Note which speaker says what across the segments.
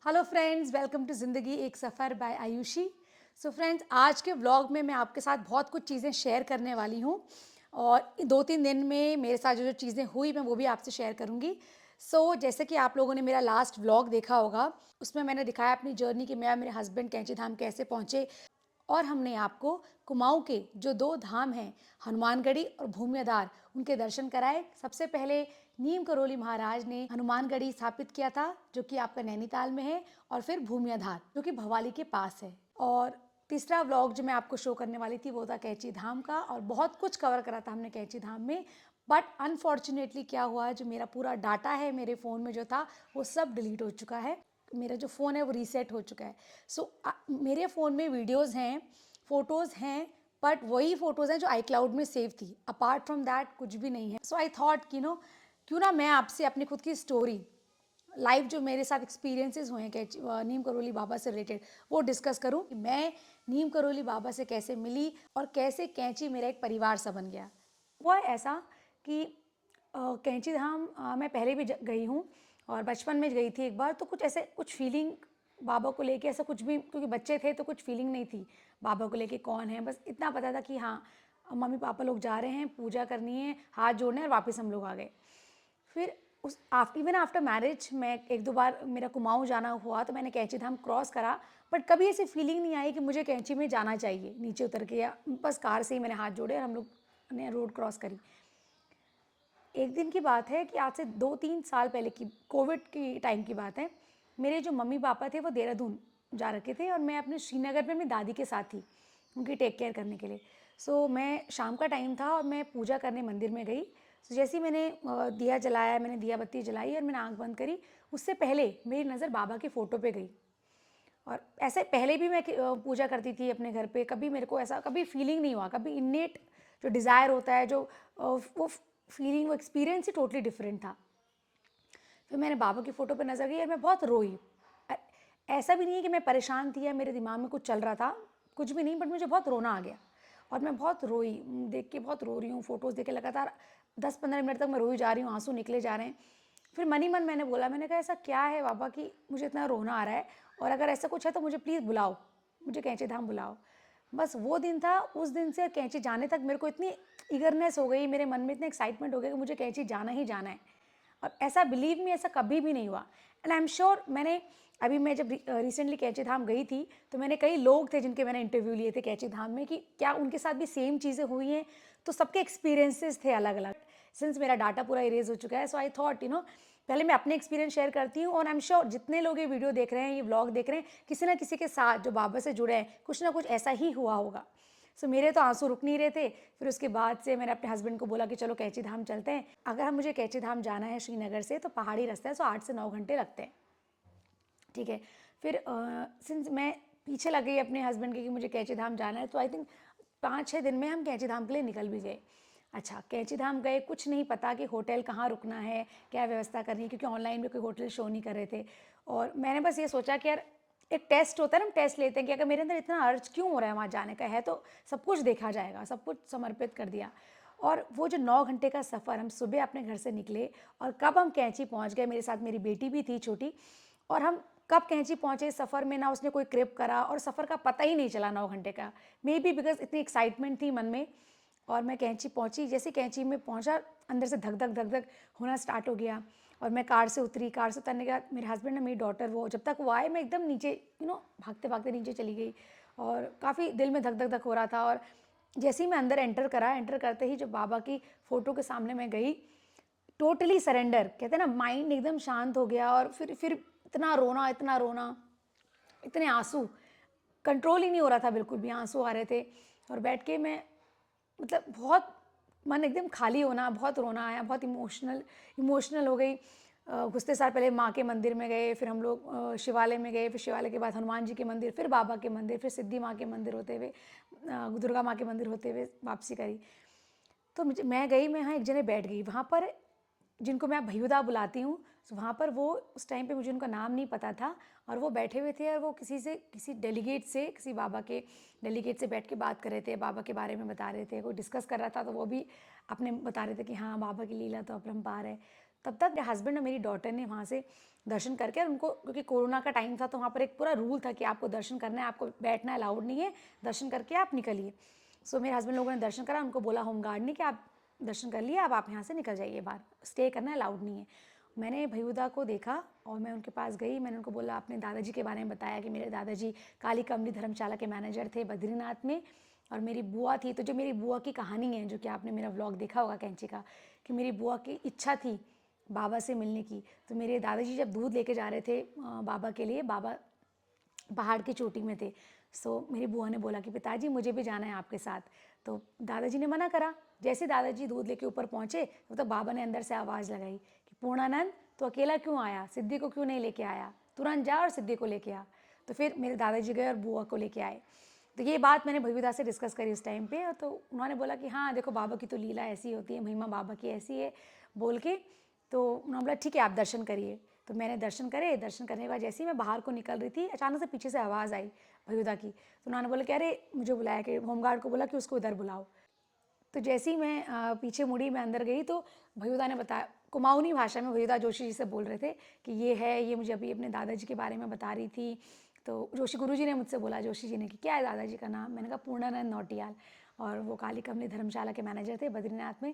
Speaker 1: Hello friends, welcome to ज़िंदगी एक सफ़र bye Ayushi. So friends, आज के व्लॉग में मैं आपके साथ बहुत कुछ चीज़ें शेयर करने वाली हूँ और 2-3 दिन में मेरे साथ जो जो चीज़ें हुई मैं वो भी आपसे शेयर करूँगी। जैसे कि आप लोगों ने मेरा लास्ट व्लॉग देखा होगा, उसमें मैंने दिखाया अपनी जर्नी कि मैं और मेरे हस्बैंड कैंची धाम कैसे पहुँचे और हमने आपको कुमाऊँ के जो 2 धाम हैं, हनुमानगढ़ी और भूमियाधार, उनके दर्शन कराए। सबसे पहले नीम करोली महाराज ने हनुमानगढ़ी स्थापित किया था, जो कि आपका नैनीताल में है, और फिर भूमियाधार, जो कि भवाली के पास है। और तीसरा व्लॉग जो मैं आपको शो करने वाली थी वो था कैंची धाम का, और बहुत कुछ कवर करा था हमने कैंची धाम में। बट अनफॉर्चुनेटली क्या हुआ, जो मेरा पूरा डाटा है मेरे फ़ोन में जो था वो सब डिलीट हो चुका है। मेरा जो फ़ोन है वो रीसेट हो चुका है। मेरे फ़ोन में वीडियोज़ हैं, फ़ोटोज़ हैं, बट वही फ़ोटोज़ हैं जो आई क्लाउड में सेव थी। अपार्ट फ्रॉम दैट कुछ भी नहीं है। आई थॉट कि क्यों ना मैं आपसे अपनी खुद की स्टोरी लाइव जो मेरे साथ एक्सपीरियंसेस हुए हैं नीम करोली बाबा से रिलेटेड वो डिस्कस करूं कि मैं नीम करोली बाबा से कैसे मिली और कैसे कैंची मेरा एक परिवार सा बन गया। वो ऐसा कि कैंची धाम मैं पहले भी गई हूँ और बचपन में गई थी एक बार, तो कुछ ऐसे कुछ फीलिंग बाबा को लेके ऐसा कुछ भी, क्योंकि बच्चे थे तो कुछ फीलिंग नहीं थी बाबा को लेके कौन है, बस इतना पता था कि हाँ मम्मी पापा लोग जा रहे हैं, पूजा करनी है, हाथ जोड़ने और वापस हम लोग आ गए। फिर इवन आफ्टर मैरिज मैं एक दो बार मेरा कुमाऊँ जाना हुआ तो मैंने कैंची धाम क्रॉस करा, बट कभी ऐसी फीलिंग नहीं आई कि मुझे कैंची में जाना चाहिए नीचे उतर के, या बस कार से ही मैंने हाथ जोड़े और हम लोग ने रोड क्रॉस करी। एक दिन की बात है कि आज से 2-3 साल पहले की, कोविड की टाइम की बात है। मेरे जो मम्मी पापा थे वो देहरादून जा रखे थे और मैं अपने श्रीनगर में अपनी दादी के साथ थी उनकी टेक केयर करने के लिए। मैं शाम का टाइम था और मैं पूजा करने मंदिर में गई। जैसे ही मैंने दिया जलाया, मैंने दिया बत्ती जलाई और मैंने आंख बंद करी, उससे पहले मेरी नज़र बाबा की फ़ोटो पे गई। और ऐसे पहले भी मैं पूजा करती थी अपने घर पे, कभी मेरे को ऐसा कभी फीलिंग नहीं हुआ, कभी इन्नेट जो डिज़ायर होता है, जो वो फीलिंग, वो एक्सपीरियंस ही टोटली डिफरेंट था। फिर मैंने बाबा की फ़ोटो पर नज़र गई और मैं बहुत रोई। अ, ऐसा भी नहीं है कि मैं परेशान थी या मेरे दिमाग में कुछ चल रहा था, कुछ भी नहीं, बट मुझे बहुत रोना आ गया और मैं बहुत रोई। देख के बहुत रो रही हूँ, फ़ोटोज़ देख के लगातार 10-15 मिनट तक मैं रोई जा रही हूँ, आंसू निकले जा रहे हैं। फिर मन ही मन मैंने बोला, मैंने कहा ऐसा क्या है बाबा कि मुझे इतना रोना आ रहा है, और अगर ऐसा कुछ है तो मुझे प्लीज़ बुलाओ, मुझे कैंची धाम बुलाओ। बस वो दिन था, उस दिन से कैंची जाने तक मेरे को इतनी ईगरनेस हो गई, मेरे मन में इतना एक्साइटमेंट हो गया कि मुझे कैंची जाना ही जाना है। और ऐसा बिलीव मी, ऐसा कभी भी नहीं हुआ। एंड आई एम श्योर, मैं जब रिसेंटली कैंची धाम गई थी तो मैंने कई लोग थे जिनके मैंने इंटरव्यू लिए थे कैंची धाम में कि क्या उनके साथ भी सेम चीज़ें हुई हैं, तो सबके एक्सपीरियंसेस थे अलग अलग। सिंस मेरा डाटा पूरा इरेज हो चुका है, सो आई थॉट पहले मैं अपने एक्सपीरियंस शेयर करती हूँ, और आई एम श्योर जितने लोग ये वीडियो देख रहे हैं, ये व्लॉग देख रहे हैं, किसी ना किसी के साथ जो बाबा से जुड़े हैं, कुछ ना कुछ ऐसा ही हुआ होगा। मेरे तो आंसू रुक नहीं रहे थे। फिर उसके बाद से मैंने अपने हस्बैंड को बोला कि चलो कैंची धाम चलते हैं। अगर हम मुझे कैंची धाम जाना है श्रीनगर से तो पहाड़ी रास्ता है, 8 से 9 घंटे लगते हैं। ठीक है। फिर सिंस मैं पीछे लग गई अपने हस्बैंड के कि मुझे कैंची धाम जाना है, तो आई थिंक 5-6 दिन में हम कैंची धाम के लिए निकल भी गए। अच्छा, कैंची धाम गए, कुछ नहीं पता कि होटल कहाँ रुकना है, क्या व्यवस्था करनी है, क्योंकि ऑनलाइन में कोई होटल शो नहीं कर रहे थे। और मैंने बस ये सोचा कि यार एक टेस्ट होता है ना, हम टेस्ट लेते हैं कि अगर मेरे अंदर इतना अर्ज क्यों हो रहा है वहाँ जाने का, है तो सब कुछ देखा जाएगा, सब कुछ समर्पित कर दिया। और वो जो 9 घंटे का सफ़र, हम सुबह अपने घर से निकले और कब हम कैंची पहुँच गए, मेरे साथ मेरी बेटी भी थी छोटी, और हम कब कैंची पहुँचे, सफ़र में ना उसने कोई क्रिप करा और सफ़र का पता ही नहीं चला 9 घंटे का। मे बी बिकॉज इतनी एक्साइटमेंट थी मन में। और मैं कैंची पहुँची, जैसे कैंची में पहुँचा, अंदर से धक धक धक धक होना स्टार्ट हो गया। और मैं कार से उतरी, कार से उतरने के बाद मेरे हस्बैंड और मेरी डॉटर, वो जब तक वो आए मैं एकदम नीचे भागते भागते नीचे चली गई, और काफ़ी दिल में धक धक धक हो रहा था। और जैसे ही मैं अंदर एंटर करते ही जो बाबा की फ़ोटो के सामने मैं गई, टोटली सरेंडर, कहते हैं ना, माइंड एकदम शांत हो गया। और फिर इतना रोना, इतना रोना, इतने आंसू, कंट्रोल ही नहीं हो रहा था, बिल्कुल भी आंसू आ रहे थे। और बैठ के मैं, मतलब बहुत मन एकदम खाली होना, बहुत रोना आया, बहुत इमोशनल हो गई। घुसते सार पहले माँ के मंदिर में गए, फिर हम लोग शिवालय में गए, फिर शिवालय के बाद हनुमान जी के मंदिर, फिर बाबा के मंदिर, फिर सिद्धि माँ के मंदिर होते हुए, दुर्गा माँ के मंदिर होते हुए वापसी करी। तो मैं गई, मैं यहाँ एक जगह बैठ गई, वहाँ पर जिनको मैं भैयुदा बुलाती हूँ, तो वहाँ पर वो, उस टाइम पे मुझे उनका नाम नहीं पता था, और वो बैठे हुए थे और वो किसी डेलीगेट से, किसी बाबा के डेलीगेट से बैठ के बात कर रहे थे, बाबा के बारे में बता रहे थे, कोई डिस्कस कर रहा था, तो वो भी अपने बता रहे थे कि हाँ बाबा की लीला तो अपरंपार है। तब तक मेरे हस्बैंड और मेरी डॉटर ने वहाँ से दर्शन करके, और उनको क्योंकि कोरोना का टाइम था तो वहाँ पर एक पूरा रूल था कि आपको दर्शन करना है, आपको बैठना अलाउड नहीं है, दर्शन करके आप निकलिए। सो मेरे हस्बैंड लोगों ने दर्शन करा, उनको बोला होम गार्ड ने कि आप दर्शन कर लिए, अब आप यहाँ से निकल जाइए, बाहर स्टे करना अलाउड नहीं है। मैंने भैयुदा को देखा और मैं उनके पास गई, मैंने उनको बोला, अपने दादाजी के बारे में बताया कि मेरे दादाजी काली कमली धर्मशाला के मैनेजर थे बद्रीनाथ में, और मेरी बुआ थी। तो जो मेरी बुआ की कहानी है, जो कि आपने मेरा व्लॉग देखा होगा कैंची का, कि मेरी बुआ की इच्छा थी बाबा से मिलने की। तो मेरे दादाजी जब दूध लेके जा रहे थे बाबा के लिए, बाबा पहाड़ की चोटी में थे। सो मेरी बुआ ने बोला कि पिताजी मुझे भी जाना है आपके साथ। तो दादाजी ने मना करा। जैसे दादाजी दूध लेके ऊपर पहुँचे तो बाबा ने अंदर से आवाज़ लगाई कि पूर्णानंद तो अकेला क्यों आया, सिद्धि को क्यों नहीं लेके आया, तुरंत जा और सिद्धि को लेके आ। तो फिर मेरे दादाजी गए और बुआ को लेके आए। तो ये बात मैंने भैयुदा से डिस्कस करी उस टाइम पे, तो उन्होंने बोला कि हाँ देखो बाबा की तो लीला ऐसी होती है, महिमा बाबा की ऐसी है बोल के। तो उन्होंने बोला ठीक है आप दर्शन करिए। तो मैंने दर्शन करे, दर्शन करने के बाद जैसे ही मैं बाहर को निकल रही थी, अचानक से पीछे से आवाज़ आई भैयुदा की। तो उन्होंने बोला कि अरे, मुझे बुलाया कि होमगार्ड को बोला कि उसको इधर बुलाओ। तो जैसे ही मैं पीछे मुड़ी, मैं अंदर गई तो भैयुदा ने बताया, कुमाऊनी भाषा में भैयुदा जोशी जी से बोल रहे थे कि ये है, ये मुझे अभी अपने दादाजी के बारे में बता रही थी। तो जोशी गुरुजी ने मुझसे बोला, जोशी जी ने, कि क्या है दादाजी का नाम। मैंने कहा पूर्णानंद नौटियाल, और वो काली कमली धर्मशाला के मैनेजर थे बद्रीनाथ में।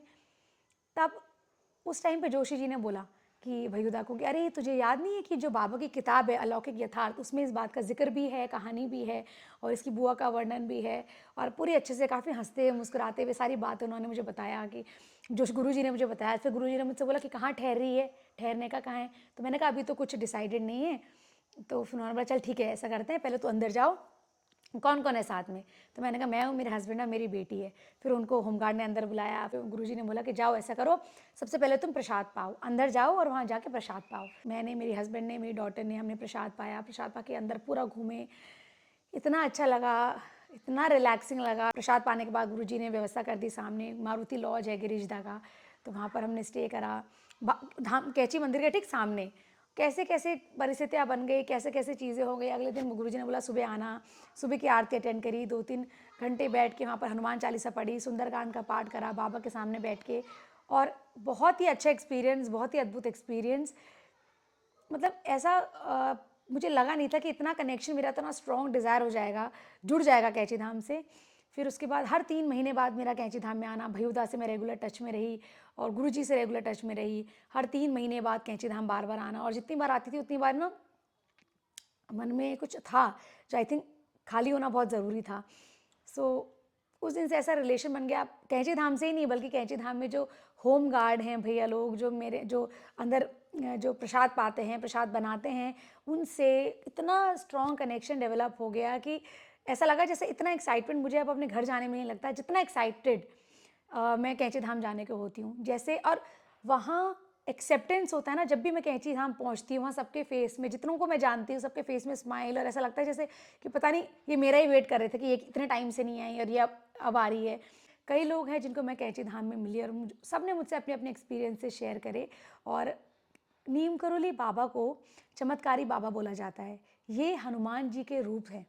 Speaker 1: तब उस टाइम पे जोशी जी ने बोला कि भैयुदा को कि अरे तुझे याद नहीं है कि जो बाबा की किताब है अलौकिक यथार्थ, उसमें इस बात का जिक्र भी है, कहानी भी है, और इसकी बुआ का वर्णन भी है, और पूरी अच्छे से काफ़ी हंसते मुस्कुराते हुए सारी बातें उन्होंने मुझे बताया कि जो गुरु जी ने मुझे बताया। फिर गुरु जी ने मुझसे बोला कि कहाँ ठहर रही है, ठहरने का कहाँ है। तो मैंने कहा अभी तो कुछ डिसाइडेड नहीं है। तो फिर उन्होंने बोला चल ठीक है, ऐसा करते हैं, पहले तो अंदर जाओ, कौन कौन है साथ में। तो मैंने कहा मैं हूँ, मेरे हस्बैंड और मेरी बेटी है। फिर उनको होमगार्ड ने अंदर बुलाया। फिर गुरुजी ने बोला कि जाओ ऐसा करो, सबसे पहले तुम प्रसाद पाओ, अंदर जाओ और वहाँ जाके प्रसाद पाओ। मैंने, मेरे हस्बैंड ने, मेरी डॉटर ने, हमने प्रसाद पाया। प्रसाद पा के अंदर पूरा घूमे, इतना अच्छा लगा, इतना रिलैक्सिंग लगा। प्रसाद पाने के बाद गुरुजी ने व्यवस्था कर दी, सामने मारुति लॉज है गिरिजदा का, तो वहाँ पर हमने स्टे करा, धाम कैची मंदिर के ठीक सामने। कैसे कैसे परिस्थितियाँ बन गई, कैसे कैसे चीज़ें हो गई। अगले दिन गुरुजी ने बोला सुबह आना, सुबह की आरती अटेंड करी, 2-3 घंटे बैठ के वहाँ पर हनुमान चालीसा पढ़ी, सुंदरकांड का पाठ करा बाबा के सामने बैठ के, और बहुत ही अच्छा एक्सपीरियंस, बहुत ही अद्भुत एक्सपीरियंस। मतलब ऐसा मुझे लगा नहीं था कि इतना कनेक्शन मेरा, इतना स्ट्रॉन्ग डिज़ायर हो जाएगा, जुड़ जाएगा कैंची धाम से। फिर उसके बाद हर 3 महीने बाद मेरा कैंची धाम में आना, भैयुदा से मैं रेगुलर टच में रही और गुरुजी से रेगुलर टच में रही। हर 3 महीने बाद कैंची धाम बार बार आना, और जितनी बार आती थी उतनी बार ना मन में कुछ था जो आई थिंक खाली होना बहुत ज़रूरी था। सो उस दिन से ऐसा रिलेशन बन गया, कैंची धाम से ही नहीं बल्कि कैंची धाम में जो होम गार्ड हैं भैया लोग, जो मेरे जो अंदर जो प्रसाद पाते हैं, प्रसाद बनाते हैं, उनसे इतना स्ट्रॉन्ग कनेक्शन डेवलप हो गया कि ऐसा लगा जैसे इतना एक्साइटमेंट मुझे अब अपने घर जाने में नहीं लगता जितना एक्साइटेड मैं कैंची धाम जाने को होती हूँ। जैसे, और वहाँ एक्सेप्टेंस होता है ना, जब भी मैं कैंची धाम पहुँचती हूँ, वहाँ सबके फेस में, जितनों को मैं जानती हूँ, सबके फेस में स्माइल, और ऐसा लगता है जैसे कि पता नहीं ये मेरा ही वेट कर रहे थे कि ये इतने टाइम से नहीं आई और ये अब आ रही है। कई लोग हैं जिनको मैं कैंची धाम में मिली और सब ने मुझसे अपने अपने एक्सपीरियंसेस शेयर करे। और नीम करोली बाबा को चमत्कारी बाबा बोला जाता है। ये हनुमान जी के रूप हैं,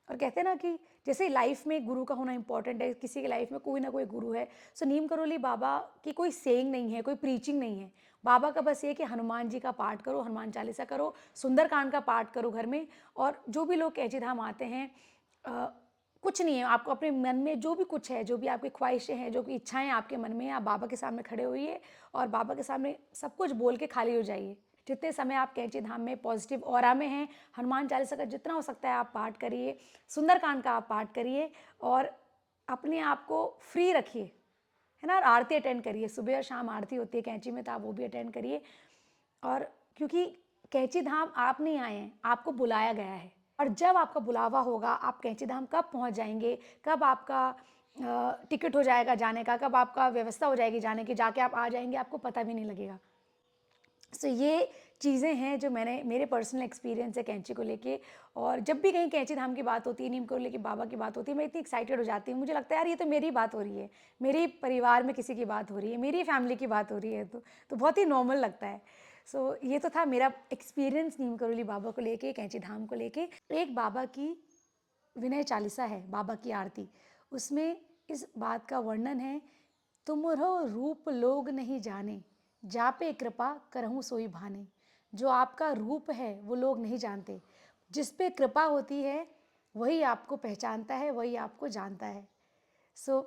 Speaker 1: और कहते हैं ना कि जैसे लाइफ में गुरु का होना इंपॉर्टेंट है, किसी की लाइफ में कोई ना कोई गुरु है। सो नीम करोली बाबा की कोई सेइंग नहीं है, कोई प्रीचिंग नहीं है। बाबा का बस ये कि हनुमान जी का पाठ करो, हनुमान चालीसा करो, सुंदरकांड का पाठ करो घर में। और जो भी लोग कैंची धाम आते हैं, कुछ नहीं है, आपको अपने मन में जो भी कुछ है, जो भी आपकी ख्वाहिशें हैं, जो भी इच्छाएं आपके मन में हैं, आप बाबा के सामने खड़े होइए और बाबा के सामने सब कुछ बोल के खाली हो जाइए। जितने समय आप कैंची धाम में पॉजिटिव ऑरा में हैं, हनुमान चालीसा का जितना हो सकता है आप पाठ करिए, सुंदरकांड का आप पाठ करिए, और अपने आप को फ्री रखिए, है ना। और आरती अटेंड करिए, सुबह और शाम आरती होती है कैंची में, तो आप वो भी अटेंड करिए। और क्योंकि कैंची धाम आप नहीं आए हैं, आपको बुलाया गया है, और जब आपका बुलावा होगा, आप कैंची धाम कब पहुंच जाएंगे, कब आपका टिकट हो जाएगा जाने का, कब आपका व्यवस्था हो जाएगी जाने की, जाके आप आ जाएंगे, आपको पता भी नहीं लगेगा। सो ये चीज़ें हैं जो मैंने, मेरे पर्सनल एक्सपीरियंस है कैंची को लेके। और जब भी कहीं कैंची धाम की बात होती है, नीम करोली के बाबा की बात होती है, मैं इतनी एक्साइटेड हो जाती हूँ, मुझे लगता है यार ये तो मेरी बात हो रही है, मेरे परिवार में किसी की बात हो रही है, मेरी फैमिली की बात हो रही है, तो बहुत ही नॉर्मल लगता है। सो ये तो था मेरा एक्सपीरियंस नीम करोली बाबा को लेके, कैंची धाम को लेके। एक बाबा की विनय चालीसा है, बाबा की आरती, उसमें इस बात का वर्णन है, तुमरो रूप लोग नहीं जाने, जा पे कृपा करहूँ सोई भाने। जो आपका रूप है वो लोग नहीं जानते, जिस पे कृपा होती है वही आपको पहचानता है, वही आपको जानता है। सो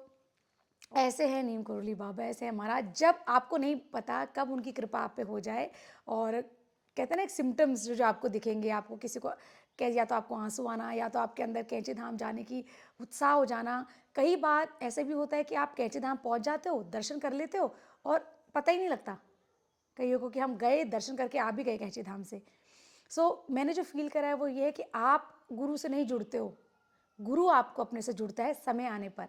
Speaker 1: ऐसे हैं नीम करोली बाबा, ऐसे हैं महाराज। जब आपको नहीं पता कब उनकी कृपा आप पे हो जाए, और कहते हैं ना एक सिम्टम्स जो जो आपको दिखेंगे, आपको किसी को कह, या तो आपको आंसू आना, या तो आपके अंदर कैंची धाम जाने की उत्साह हो जाना। कई बार ऐसे भी होता है कि आप कैंची धाम पहुंच जाते हो, दर्शन कर लेते हो और पता ही नहीं लगता कईयों को कि हम गए, दर्शन करके आ भी गए कैंची धाम से। मैंने जो फील करा है वो ये है कि आप गुरु से नहीं जुड़ते हो, गुरु आपको अपने से जुड़ता है समय आने पर।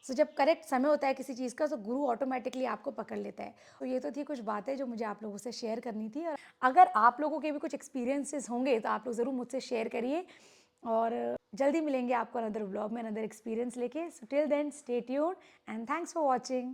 Speaker 1: जब करेक्ट समय होता है किसी चीज़ का, तो गुरु ऑटोमेटिकली आपको पकड़ लेता है। तो ये तो थी कुछ बातें जो मुझे आप लोगों से शेयर करनी थी। और अगर आप लोगों के भी कुछ एक्सपीरियंसेस होंगे तो आप लोग ज़रूर मुझसे शेयर करिए, और जल्दी मिलेंगे आपको अनदर व्लॉग में अनदर एक्सपीरियंस लेके। So till then stay tuned and thanks for watching.